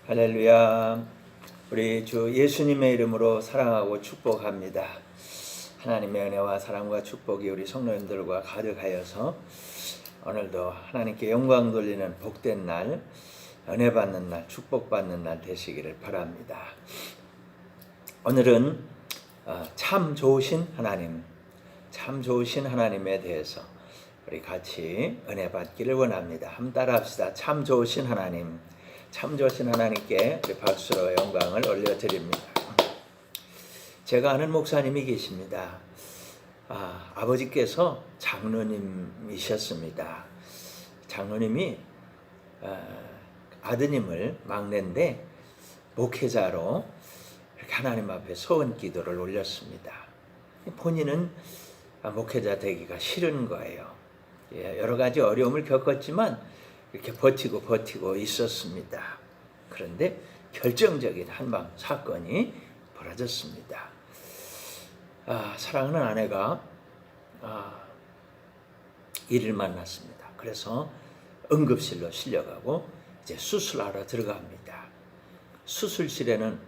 할렐루야. 우리 주 예수님의 이름으로 사랑하고 축복합니다. 하나님의 은혜와 사랑과 축복이 우리 성도님들과 가득하여서 오늘도 하나님께 영광 돌리는 복된 날, 은혜 받는 날, 축복받는 날 되시기를 바랍니다. 오늘은 참 좋으신 하나님, 참 좋으신 하나님에 대해서 우리 같이 은혜 받기를 원합니다. 한번 따라합시다. 참 좋으신 하나님, 참 좋으신 하나님께 우리 박수로 영광을 올려드립니다. 제가 아는 목사님이 계십니다. 아버지께서 장로님이셨습니다. 장로님이 아드님을 막내인데 목회자로 이렇게 하나님 앞에 소원 기도를 올렸습니다. 본인은 목회자 되기가 싫은 거예요. 여러 가지 어려움을 겪었지만 이렇게 버티고 있었습니다. 그런데 결정적인 한방 사건이 벌어졌습니다. 사랑하는 아내가 이를 만났습니다. 그래서 응급실로 실려가고 이제 수술하러 들어갑니다. 수술실에는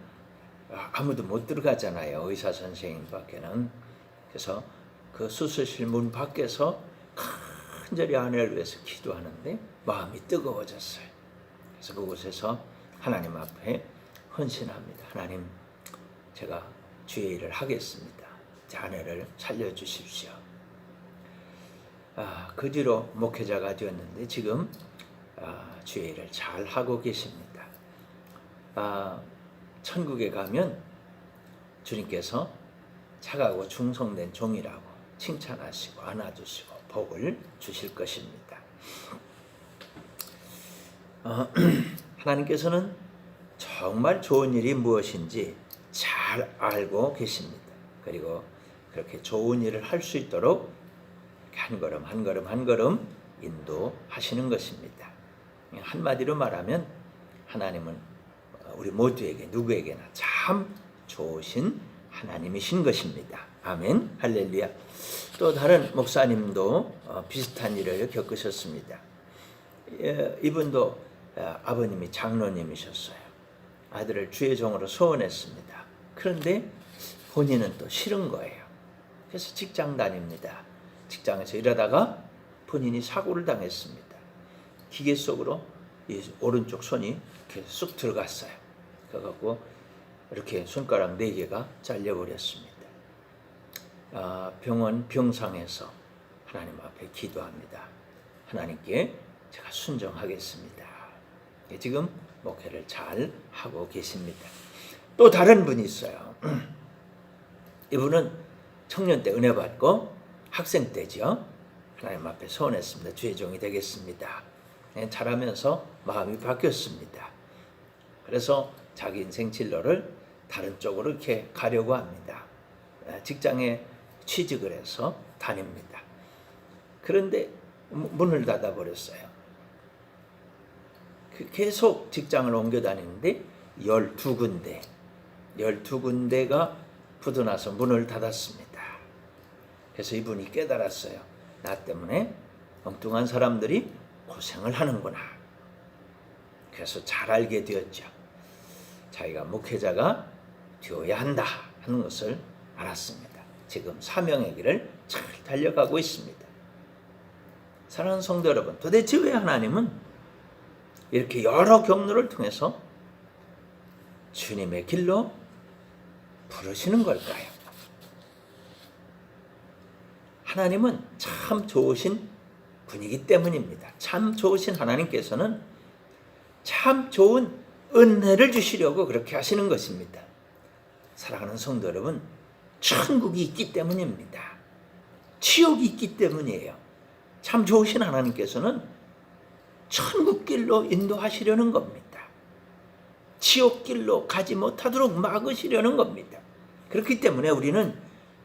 아무도 못 들어가잖아요. 의사 선생님밖에는. 그래서 그 수술실 문 밖에서 간절히 아내를 위해서 기도하는데 마음이 뜨거워졌어요. 그래서 그곳에서 하나님 앞에 헌신합니다. 하나님, 제가 주의 일을 하겠습니다. 제 아내를 살려주십시오. 그 뒤로 목회자가 되었는데 지금 주의 일을 잘 하고 계십니다. 천국에 가면 주님께서 착하고 충성된 종이라고 칭찬하시고 안아주시고 복을 주실 것입니다. 하나님께서는 정말 좋은 일이 무엇인지 잘 알고 계십니다. 그리고 그렇게 좋은 일을 할 수 있도록 한 걸음 한 걸음 한 걸음 인도하시는 것입니다. 한마디로 말하면 하나님은 우리 모두에게 누구에게나 참 좋으신 하나님이신 것입니다. 아멘, 할렐루야. 또 다른 목사님도 비슷한 일을 겪으셨습니다. 이분도 아버님이 장로님이셨어요. 아들을 주의 종으로 소원했습니다. 그런데 본인은 또 싫은 거예요. 그래서 직장 다닙니다. 직장에서 일하다가 본인이 사고를 당했습니다. 기계 속으로 이 오른쪽 손이 이렇게 쑥 들어갔어요. 그래갖고 이렇게 손가락 4개가 잘려버렸습니다. 병원 병상에서 하나님 앞에 기도합니다. 하나님께 제가 순종하겠습니다. 지금 목회를 잘 하고 계십니다. 또 다른 분이 있어요. 이분은 청년 때 은혜 받고 학생 때죠. 하나님 앞에 소원했습니다. 주의 종이 되겠습니다. 자라면서 마음이 바뀌었습니다. 그래서 자기 인생 진로를 다른 쪽으로 이렇게 가려고 합니다. 직장에 취직을 해서 다닙니다. 그런데 문을 닫아버렸어요. 계속 직장을 옮겨 다니는데 12군데가 부도나서 문을 닫았습니다. 그래서 이분이 깨달았어요. 나 때문에 엉뚱한 사람들이 고생을 하는구나. 그래서 잘 알게 되었죠. 자기가 목회자가 되어야 한다 하는 것을 알았습니다. 지금 사명의 길을 잘 달려가고 있습니다. 사랑하는 성도 여러분, 도대체 왜 하나님은 이렇게 여러 경로를 통해서 주님의 길로 부르시는 걸까요? 하나님은 참 좋으신 분이기 때문입니다. 참 좋으신 하나님께서는 참 좋은 은혜를 주시려고 그렇게 하시는 것입니다. 사랑하는 성도 여러분, 천국이 있기 때문입니다. 지옥이 있기 때문이에요. 참 좋으신 하나님께서는 천국길로 인도하시려는 겁니다. 지옥길로 가지 못하도록 막으시려는 겁니다. 그렇기 때문에 우리는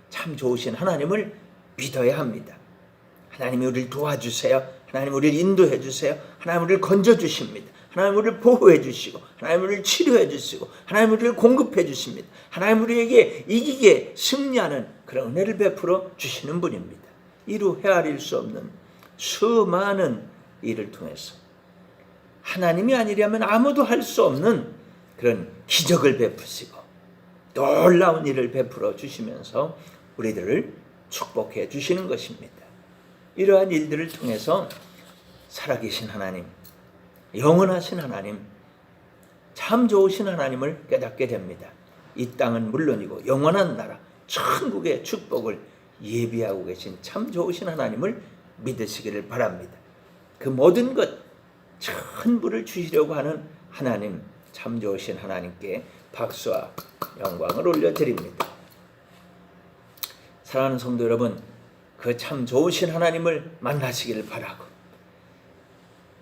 참 좋으신 하나님을 믿어야 합니다. 하나님이 우리를 도와주세요. 하나님 우리를 인도해 주세요. 하나님 우리를 건져주십니다. 하나님 우리를 보호해 주시고 하나님 우리를 치료해 주시고 하나님 우리를 공급해 주십니다. 하나님 우리에게 이기게 승리하는 그런 은혜를 베풀어 주시는 분입니다. 이루 헤아릴 수 없는 수많은 일을 통해서 하나님이 아니라면 아무도 할 수 없는 그런 기적을 베푸시고 놀라운 일을 베풀어 주시면서 우리들을 축복해 주시는 것입니다. 이러한 일들을 통해서 살아계신 하나님, 영원하신 하나님, 참 좋으신 하나님을 깨닫게 됩니다. 이 땅은 물론이고 영원한 나라, 천국의 축복을 예비하고 계신 참 좋으신 하나님을 믿으시기를 바랍니다. 그 모든 것 전부를 주시려고 하는 하나님, 참 좋으신 하나님께 박수와 영광을 올려드립니다. 사랑하는 성도 여러분, 그 참 좋으신 하나님을 만나시기를 바라고,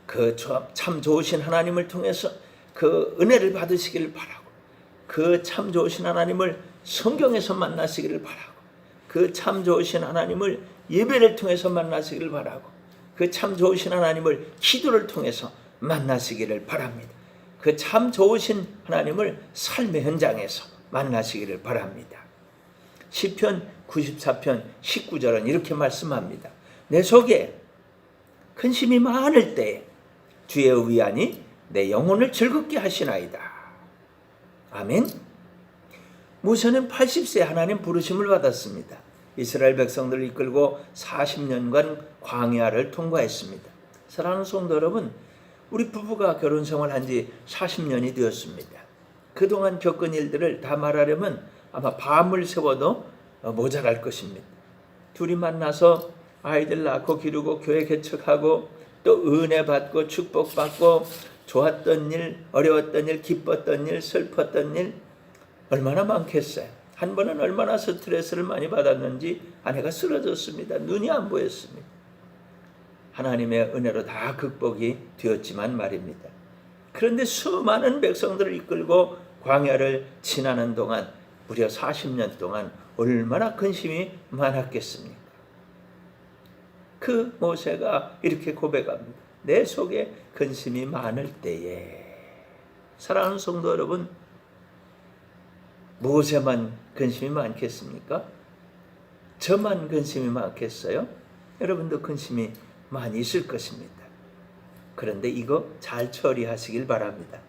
그 참 좋으신 하나님을 통해서 그 은혜를 받으시기를 바라고, 그 참 좋으신 하나님을 성경에서 만나시기를 바라고, 그 참 좋으신 하나님을 예배를 통해서 만나시기를 바라고, 그 참 좋으신 하나님을 기도를 통해서 만나시기를 바랍니다. 그 참 좋으신 하나님을 삶의 현장에서 만나시기를 바랍니다. 시편 94편 19절은 이렇게 말씀합니다. 내 속에 근심이 많을 때에 주의 위안이 내 영혼을 즐겁게 하시나이다. 아멘. 모세는 80세 하나님 부르심을 받았습니다. 이스라엘 백성들을 이끌고 40년간 광야를 통과했습니다. 사랑하는 성도 여러분, 우리 부부가 결혼 생활한 지 40년이 되었습니다. 그동안 겪은 일들을 다 말하려면 아마 밤을 새워도 모자랄 것입니다. 둘이 만나서 아이들 낳고 기르고 교회 개척하고 또 은혜 받고 축복받고 좋았던 일, 어려웠던 일, 기뻤던 일, 슬펐던 일 얼마나 많겠어요. 한 번은 얼마나 스트레스를 많이 받았는지 아내가 쓰러졌습니다. 눈이 안 보였습니다. 하나님의 은혜로 다 극복이 되었지만 말입니다. 그런데 수많은 백성들을 이끌고 광야를 지나는 동안 무려 40년 동안 얼마나 근심이 많았겠습니까? 그 모세가 이렇게 고백합니다. 내 속에 근심이 많을 때에. 사랑하는 성도 여러분, 모세만 근심이 많겠습니까? 저만 근심이 많겠어요? 여러분도 근심이 많이 있을 것입니다. 그런데 이거 잘 처리하시길 바랍니다.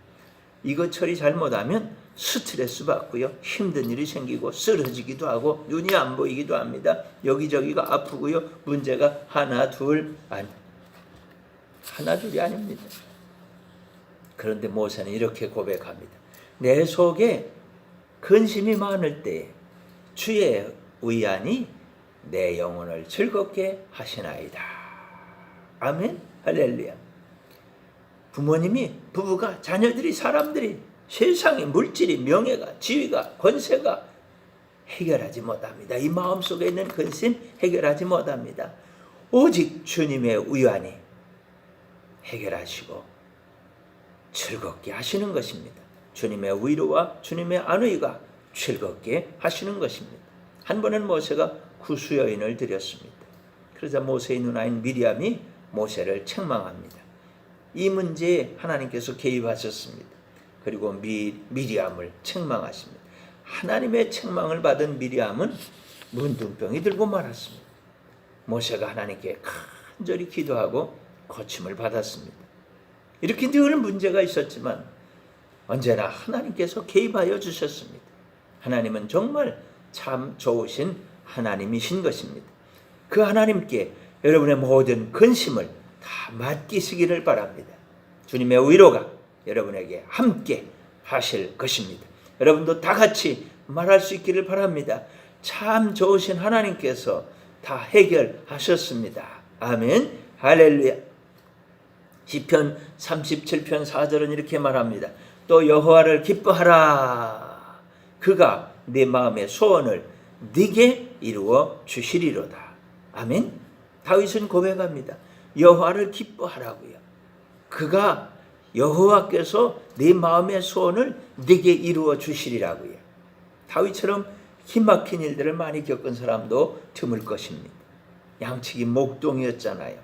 이거 처리 잘못하면 스트레스 받고요, 힘든 일이 생기고 쓰러지기도 하고 눈이 안 보이기도 합니다. 여기저기가 아프고요, 문제가 하나 둘이 아닙니다. 그런데 모세는 이렇게 고백합니다. 내 속에 근심이 많을 때에 주의 의안이 내 영혼을 즐겁게 하시나이다. 아멘. 할렐루야. 부모님이, 부부가, 자녀들이, 사람들이, 세상의 물질이, 명예가, 지위가, 권세가 해결하지 못합니다. 이 마음속에 있는 근심 해결하지 못합니다. 오직 주님의 의안이 해결하시고 즐겁게 하시는 것입니다. 주님의 위로와 주님의 안위가 즐겁게 하시는 것입니다. 한 번은 모세가 구수 여인을 드렸습니다. 그러자 모세의 누나인 미리암이 모세를 책망합니다. 이 문제에 하나님께서 개입하셨습니다. 그리고 미리암을 책망하십니다. 하나님의 책망을 받은 미리암은 문둥병이 들고 말았습니다. 모세가 하나님께 간절히 기도하고 고침을 받았습니다. 이렇게 늘 문제가 있었지만 언제나 하나님께서 개입하여 주셨습니다. 하나님은 정말 참 좋으신 하나님이신 것입니다. 그 하나님께 여러분의 모든 근심을 다 맡기시기를 바랍니다. 주님의 위로가 여러분에게 함께 하실 것입니다. 여러분도 다 같이 말할 수 있기를 바랍니다. 참 좋으신 하나님께서 다 해결하셨습니다. 아멘. 할렐루야. 시편 37편 4절은 이렇게 말합니다. 또 여호와를 기뻐하라. 그가 네 마음의 소원을 네게 이루어 주시리로다. 아멘. 다윗은 고백합니다. 여호와를 기뻐하라고요. 그가 여호와께서 네 마음의 소원을 네게 이루어 주시리라고요. 다윗처럼 기막힌 일들을 많이 겪은 사람도 드물 것입니다. 양측이 목동이었잖아요.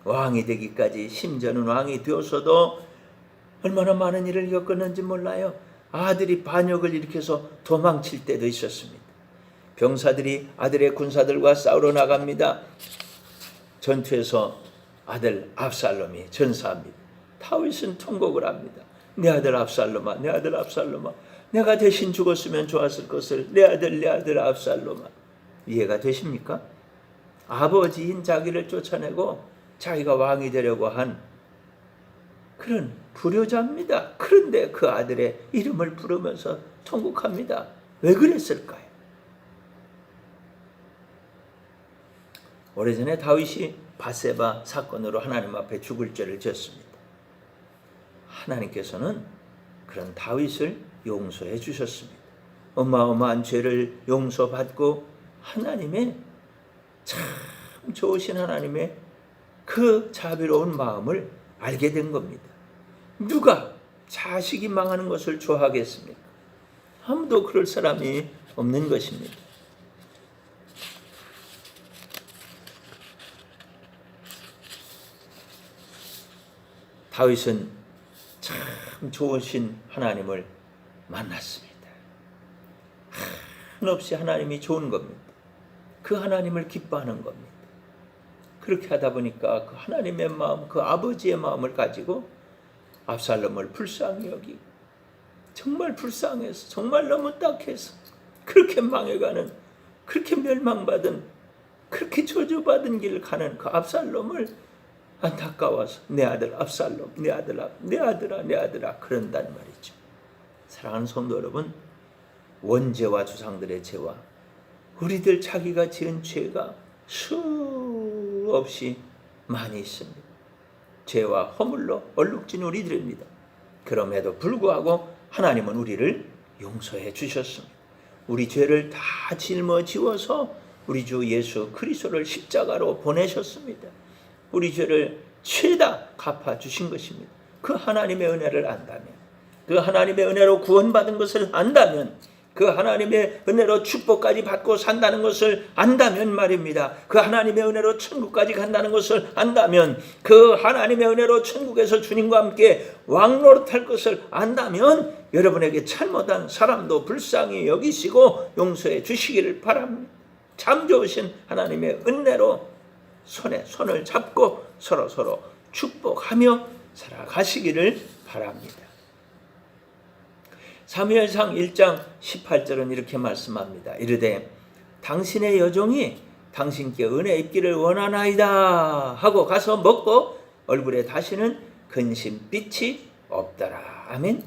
왕이 되기까지, 심지어는 왕이 되어서도 얼마나 많은 일을 겪었는지 몰라요. 아들이 반역을 일으켜서 도망칠 때도 있었습니다. 병사들이 아들의 군사들과 싸우러 나갑니다. 전투에서 아들 압살롬이 전사합니다. 다윗은 통곡을 합니다. 내 아들 압살롬아, 내 아들 압살롬아, 내가 대신 죽었으면 좋았을 것을 내 아들 압살롬아. 이해가 되십니까? 아버지인 자기를 쫓아내고 자기가 왕이 되려고 한 그런 불효자입니다. 그런데 그 아들의 이름을 부르면서 통곡합니다. 왜 그랬을까요? 오래전에 다윗이 밧세바 사건으로 하나님 앞에 죽을 죄를 지었습니다. 하나님께서는 그런 다윗을 용서해 주셨습니다. 어마어마한 죄를 용서받고 하나님의 참 좋으신 하나님의 그 자비로운 마음을 알게 된 겁니다. 누가 자식이 망하는 것을 좋아하겠습니까? 아무도 그럴 사람이 없는 것입니다. 다윗은 참 좋으신 하나님을 만났습니다. 한없이 하나님이 좋은 겁니다. 그 하나님을 기뻐하는 겁니다. 그렇게 하다 보니까 그 하나님의 마음, 그 아버지의 마음을 가지고 압살롬을 불쌍히 여기고 정말 불쌍해서 정말 너무 딱해서 그렇게 망해가는, 그렇게 멸망받은, 그렇게 저주받은 길을 가는 그 압살롬을 안타까워서 내 아들 압살롬, 내 아들아, 내 아들아, 내 아들아 그런단 말이죠. 사랑하는 성도 여러분, 원죄와 조상들의 죄와 우리들 자기가 지은 죄가 수없이 많이 있습니다. 죄와 허물로 얼룩진 우리들입니다. 그럼에도 불구하고 하나님은 우리를 용서해 주셨습니다. 우리 죄를 다 짊어지워서 우리 주 예수 그리스도를 십자가로 보내셨습니다. 우리 죄를 죄다 갚아주신 것입니다. 그 하나님의 은혜를 안다면, 그 하나님의 은혜로 구원받은 것을 안다면, 그 하나님의 은혜로 축복까지 받고 산다는 것을 안다면 말입니다. 그 하나님의 은혜로 천국까지 간다는 것을 안다면, 그 하나님의 은혜로 천국에서 주님과 함께 왕노릇할 것을 안다면 여러분에게 잘못한 사람도 불쌍히 여기시고 용서해 주시기를 바랍니다. 참 좋으신 하나님의 은혜로 손에 손을 잡고 서로 축복하며 살아가시기를 바랍니다. 사무엘상 1장 18절은 이렇게 말씀합니다. 이르되 당신의 여종이 당신께 은혜 입기를 원하나이다 하고 가서 먹고 얼굴에 다시는 근심빛이 없더라. 아멘.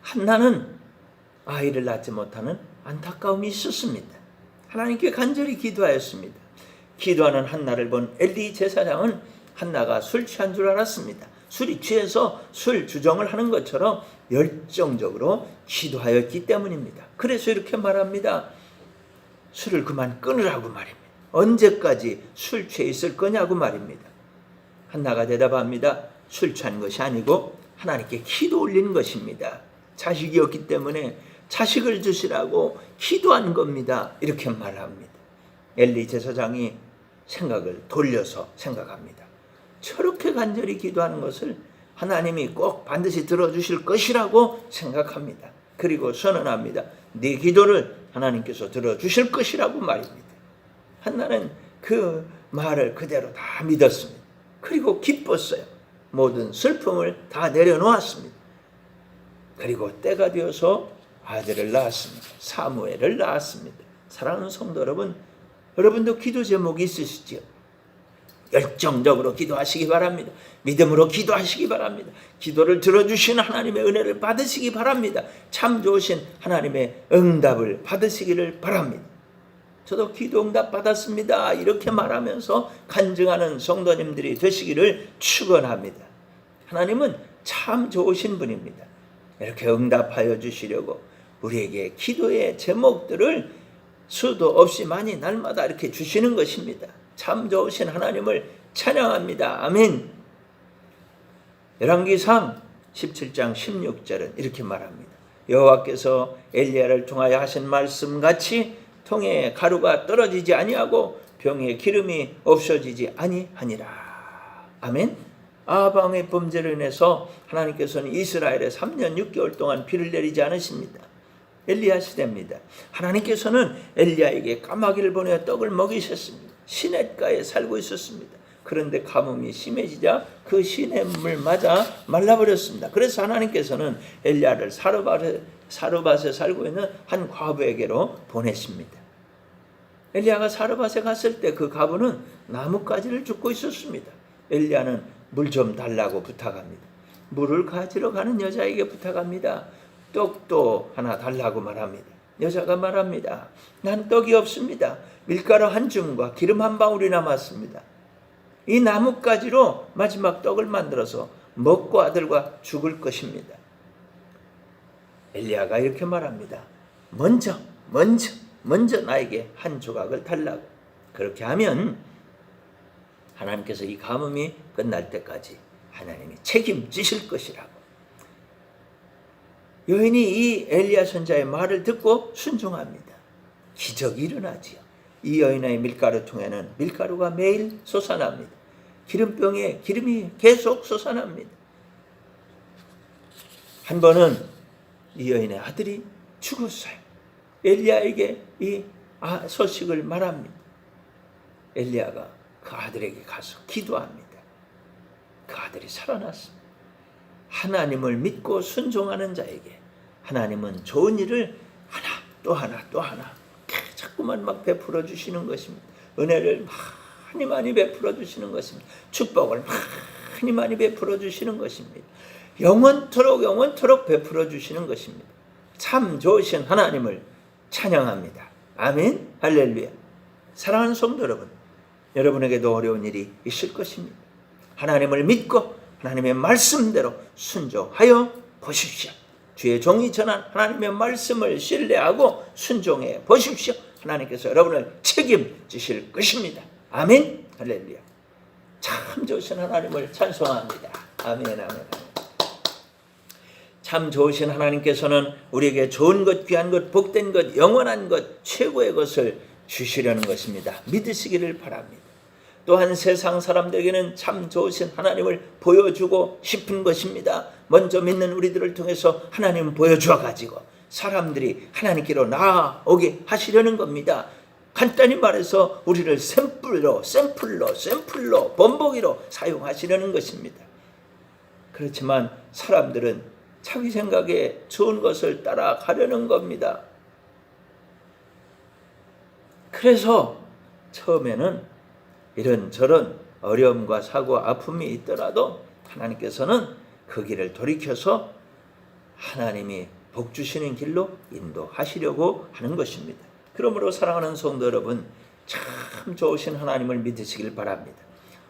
한나는 아이를 낳지 못하는 안타까움이 있었습니다. 하나님께 간절히 기도하였습니다. 기도하는 한나를 본 엘리 제사장은 한나가 술 취한 줄 알았습니다. 술이 취해서 술 주정을 하는 것처럼 열정적으로 기도하였기 때문입니다. 그래서 이렇게 말합니다. 술을 그만 끊으라고 말입니다. 언제까지 술 취해 있을 거냐고 말입니다. 한나가 대답합니다. 술 취한 것이 아니고 하나님께 기도 올린 것입니다. 자식이 없기 때문에 자식을 주시라고 기도한 겁니다. 이렇게 말합니다. 엘리 제사장이 생각을 돌려서 생각합니다. 저렇게 간절히 기도하는 것을 하나님이 꼭 반드시 들어주실 것이라고 생각합니다. 그리고 선언합니다. 네 기도를 하나님께서 들어주실 것이라고 말입니다. 한나는 그 말을 그대로 다 믿었습니다. 그리고 기뻤어요. 모든 슬픔을 다 내려놓았습니다. 그리고 때가 되어서 아들을 낳았습니다. 사무엘을 낳았습니다. 사랑하는 성도 여러분, 여러분도 기도 제목이 있으시죠? 열정적으로 기도하시기 바랍니다. 믿음으로 기도하시기 바랍니다. 기도를 들어주신 하나님의 은혜를 받으시기 바랍니다. 참 좋으신 하나님의 응답을 받으시기를 바랍니다. 저도 기도 응답 받았습니다. 이렇게 말하면서 간증하는 성도님들이 되시기를 축원합니다. 하나님은 참 좋으신 분입니다. 이렇게 응답하여 주시려고 우리에게 기도의 제목들을 수도 없이 많이 날마다 이렇게 주시는 것입니다. 참 좋으신 하나님을 찬양합니다. 아멘. 열왕기상 17장 16절은 이렇게 말합니다. 여호와께서 엘리야를 통하여 하신 말씀같이 통에 가루가 떨어지지 아니하고 병에 기름이 없어지지 아니하니라. 아멘. 아방의 범죄로 인해서 하나님께서는 이스라엘에 3년 6개월 동안 비를 내리지 않으십니다. 엘리야 시대입니다. 하나님께서는 엘리야에게 까마귀를 보내어 떡을 먹이셨습니다. 시냇가에 살고 있었습니다. 그런데 가뭄이 심해지자 그 시냇물 맞아 말라버렸습니다. 그래서 하나님께서는 엘리야를 사르밧에 살고 있는 한 과부에게로 보내십니다. 엘리야가 사르밧에 갔을 때 그 과부는 나뭇가지를 줍고 있었습니다. 엘리야는 물 좀 달라고 부탁합니다. 물을 가지러 가는 여자에게 부탁합니다. 떡도 하나 달라고 말합니다. 여자가 말합니다. 난 떡이 없습니다. 밀가루 한 줌과 기름 한 방울이 남았습니다. 이 나뭇가지로 마지막 떡을 만들어서 먹고 아들과 죽을 것입니다. 엘리야가 이렇게 말합니다. 먼저 나에게 한 조각을 달라고. 그렇게 하면 하나님께서 이 가뭄이 끝날 때까지 하나님이 책임지실 것이라고. 여인이 이 엘리야 선자의 말을 듣고 순종합니다. 기적이 일어나지요. 이 여인의 밀가루통에는 밀가루가 매일 솟아납니다. 기름병에 기름이 계속 솟아납니다. 한 번은 이 여인의 아들이 죽었어요. 엘리야에게 이 소식을 말합니다. 엘리야가 그 아들에게 가서 기도합니다. 그 아들이 살아났습니다. 하나님을 믿고 순종하는 자에게 하나님은 좋은 일을 하나 또 하나 자꾸만 막 베풀어 주시는 것입니다. 은혜를 많이 베풀어 주시는 것입니다. 축복을 많이 베풀어 주시는 것입니다. 영원토록 베풀어 주시는 것입니다. 참 좋으신 하나님을 찬양합니다. 아멘, 할렐루야. 사랑하는 성도 여러분, 여러분에게도 어려운 일이 있을 것입니다. 하나님을 믿고 하나님의 말씀대로 순종하여 보십시오. 주의 종이 전한 하나님의 말씀을 신뢰하고 순종해 보십시오. 하나님께서 여러분을 책임지실 것입니다. 아멘, 할렐루야. 참 좋으신 하나님을 찬송합니다. 아멘. 참 좋으신 하나님께서는 우리에게 좋은 것, 귀한 것, 복된 것, 영원한 것, 최고의 것을 주시려는 것입니다. 믿으시기를 바랍니다. 또한 세상 사람들에게는 참 좋으신 하나님을 보여주고 싶은 것입니다. 먼저 믿는 우리들을 통해서 하나님을 보여주어 가지고 사람들이 하나님께로 나아오게 하시려는 겁니다. 간단히 말해서 우리를 샘플로 본보기로 사용하시려는 것입니다. 그렇지만 사람들은 자기 생각에 좋은 것을 따라가려는 겁니다. 그래서 처음에는 이런저런 어려움과 사고 아픔이 있더라도 하나님께서는 그 길을 돌이켜서 하나님이 복 주시는 길로 인도하시려고 하는 것입니다. 그러므로 사랑하는 성도 여러분, 참 좋으신 하나님을 믿으시길 바랍니다.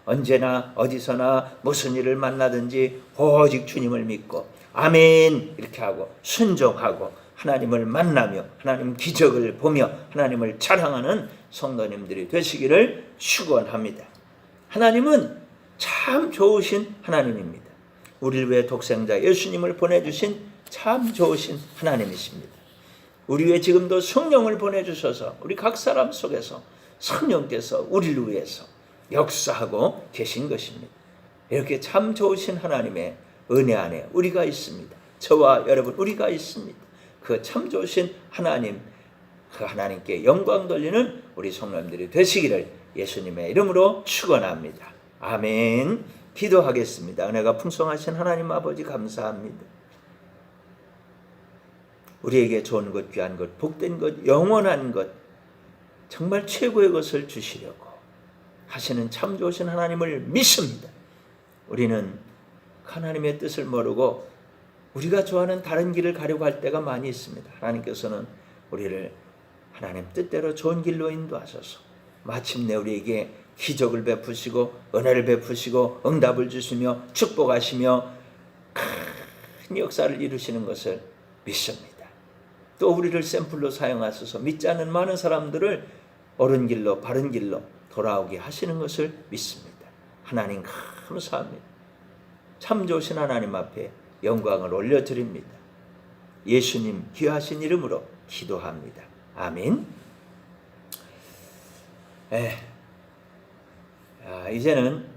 언제나 어디서나 무슨 일을 만나든지 오직 주님을 믿고 아멘 이렇게 하고 순종하고 하나님을 만나며 하나님 기적을 보며 하나님을 자랑하는 성도님들이 되시기를 축원합니다. 하나님은 참 좋으신 하나님입니다. 우리를 위해 독생자 예수님을 보내주신 참 좋으신 하나님이십니다. 우리 위해 지금도 성령을 보내주셔서 우리 각 사람 속에서 성령께서 우리를 위해서 역사하고 계신 것입니다. 이렇게 참 좋으신 하나님의 은혜 안에 우리가 있습니다. 저와 여러분 우리가 있습니다. 그 참 좋으신 하나님, 그 하나님께 영광 돌리는 우리 성도님들이 되시기를 예수님의 이름으로 축원합니다. 아멘. 기도하겠습니다. 은혜가 풍성하신 하나님 아버지 감사합니다. 우리에게 좋은 것, 귀한 것, 복된 것, 영원한 것, 정말 최고의 것을 주시려고 하시는 참 좋으신 하나님을 믿습니다. 우리는 하나님의 뜻을 모르고 우리가 좋아하는 다른 길을 가려고 할 때가 많이 있습니다. 하나님께서는 우리를 하나님 뜻대로 좋은 길로 인도하셔서 마침내 우리에게 기적을 베푸시고 은혜를 베푸시고 응답을 주시며 축복하시며 큰 역사를 이루시는 것을 믿습니다. 또 우리를 샘플로 사용하셔서 믿지 않는 많은 사람들을 옳은 길로 바른 길로 돌아오게 하시는 것을 믿습니다. 하나님 감사합니다. 참 좋으신 하나님 앞에 영광을 올려드립니다. 예수님 귀하신 이름으로 기도합니다. 아멘. 이제는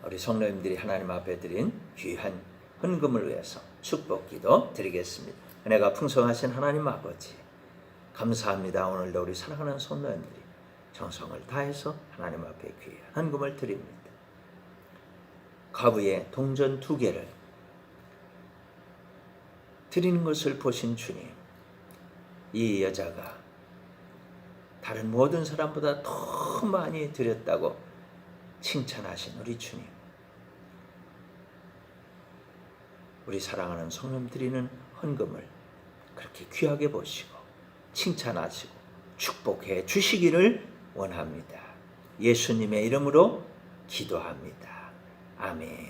우리 성도님들이 하나님 앞에 드린 귀한 헌금을 위해서 축복기도 드리겠습니다. 은혜가 풍성하신 하나님 아버지 감사합니다. 오늘도 우리 사랑하는 성도님들이 정성을 다해서 하나님 앞에 귀한 헌금을 드립니다. 과부의 동전 2개를 드리는 것을 보신 주님, 이 여자가 다른 모든 사람보다 더 많이 드렸다고 칭찬하신 우리 주님, 우리 사랑하는 성령 드리는 헌금을 그렇게 귀하게 보시고 칭찬하시고 축복해 주시기를 원합니다. 예수님의 이름으로 기도합니다. 아멘.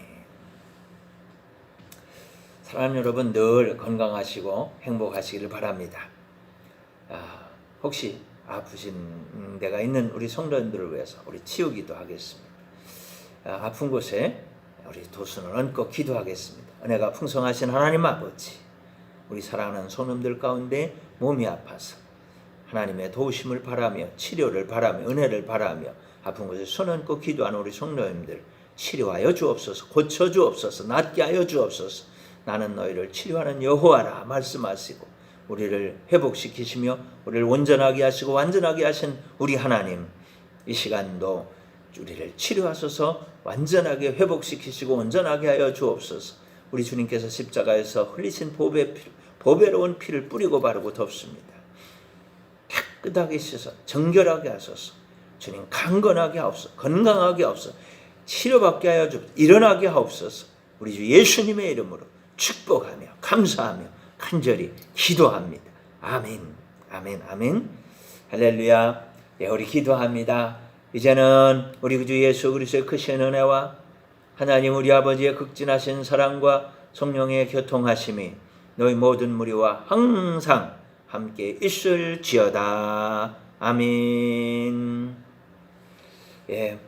사랑하는 여러분, 늘 건강하시고 행복하시기를 바랍니다. 혹시 아프신 데가 있는 우리 성도님들을 위해서 우리 치유기도 하겠습니다. 아픈 곳에 우리 두 손을 얹고 기도하겠습니다. 은혜가 풍성하신 하나님 아버지, 우리 사랑하는 성도님들 가운데 몸이 아파서 하나님의 도우심을 바라며 치료를 바라며 은혜를 바라며 아픈 곳에 손 얹고 기도하는 우리 성도님들 치료하여 주옵소서, 고쳐 주옵소서, 낫게 하여 주옵소서. 나는 너희를 치료하는 여호와라 말씀하시고 우리를 회복시키시며 우리를 온전하게 하시고 완전하게 하신 우리 하나님, 이 시간도 우리를 치료하소서, 완전하게 회복시키시고 온전하게 하여 주옵소서. 우리 주님께서 십자가에서 흘리신 보배로운 피를 뿌리고 바르고 덮습니다. 깨끗하게 씻어 정결하게 하소서. 주님, 강건하게 하옵소서, 건강하게 하옵소서, 치료받게 하여 주옵소서, 일어나게 하옵소서. 우리 주 예수님의 이름으로 축복하며 감사하며 간절히 기도합니다. 아멘, 아멘, 아멘. 할렐루야. 예, 우리 기도합니다. 이제는 우리 주 예수 그리스도의 크신 은혜와 하나님 우리 아버지의 극진하신 사랑과 성령의 교통하심이 너희 모든 무리와 항상 함께 있을지어다. 아멘. 예,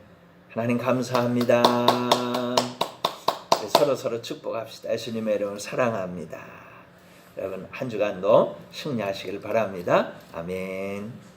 하나님 감사합니다. 서로 축복합시다. 예수님의 이름을 사랑합니다. 여러분, 한 주간도 승리하시길 바랍니다. 아멘.